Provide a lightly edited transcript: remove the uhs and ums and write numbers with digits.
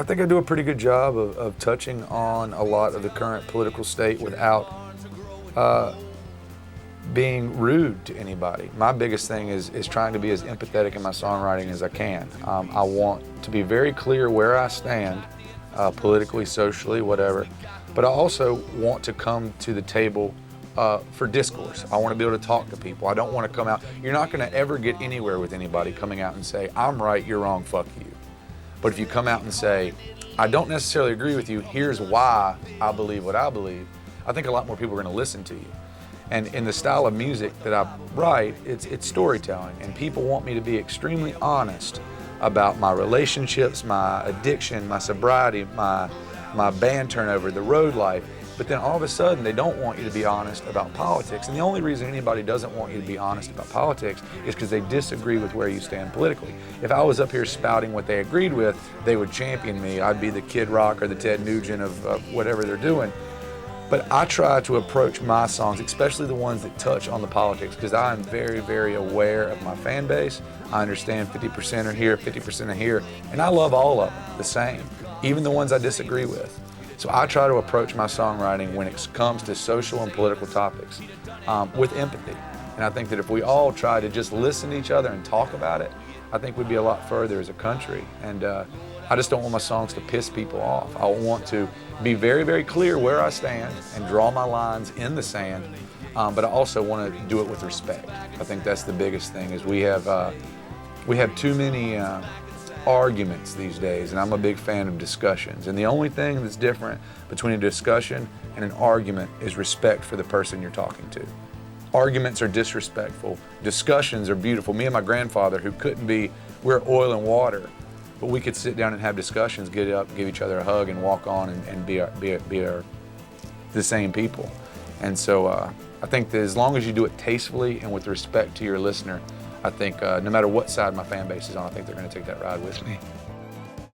I think I do a pretty good job of touching on a lot of the current political state without being rude to anybody. My biggest thing is trying to be as empathetic in my songwriting as I can. I want to be very clear where I stand, politically, socially, whatever, but I also want to come to the table for discourse. I want to be able to talk to people. I don't want to come out. You're not going to ever get anywhere with anybody coming out and say, I'm right, you're wrong, fuck you. But if you come out and say, I don't necessarily agree with you, here's why I believe what I believe, I think a lot more people are going to listen to you. And in the style of music that I write, it's storytelling. And people want me to be extremely honest about my relationships, my addiction, my sobriety, my band turnover, the road life. But then all of a sudden, they don't want you to be honest about politics. And the only reason anybody doesn't want you to be honest about politics is because they disagree with where you stand politically. If I was up here spouting what they agreed with, they would champion me. I'd be the Kid Rock or the Ted Nugent of whatever they're doing. But I try to approach my songs, especially the ones that touch on the politics, because I am very, very aware of my fan base. I understand 50% are here, 50% are here, and I love all of them the same, even the ones I disagree with. So I try to approach my songwriting when it comes to social and political topics with empathy. And I think that if we all try to just listen to each other and talk about it, I think we'd be a lot further as a country. And I just don't want my songs to piss people off. I want to be very, very clear where I stand and draw my lines in the sand, but I also want to do it with respect. I think that's the biggest thing, is we have too many arguments these days, and I'm a big fan of discussions. And the only thing that's different between a discussion and an argument is respect for the person you're talking to. Arguments are disrespectful. Discussions are beautiful. Me and my grandfather, who couldn't be, we're oil and water, but we could sit down and have discussions, get up, give each other a hug, and walk on and be the same people. And so I think that as long as you do it tastefully and with respect to your listener, I think no matter what side my fan base is on, I think they're going to take that ride with me.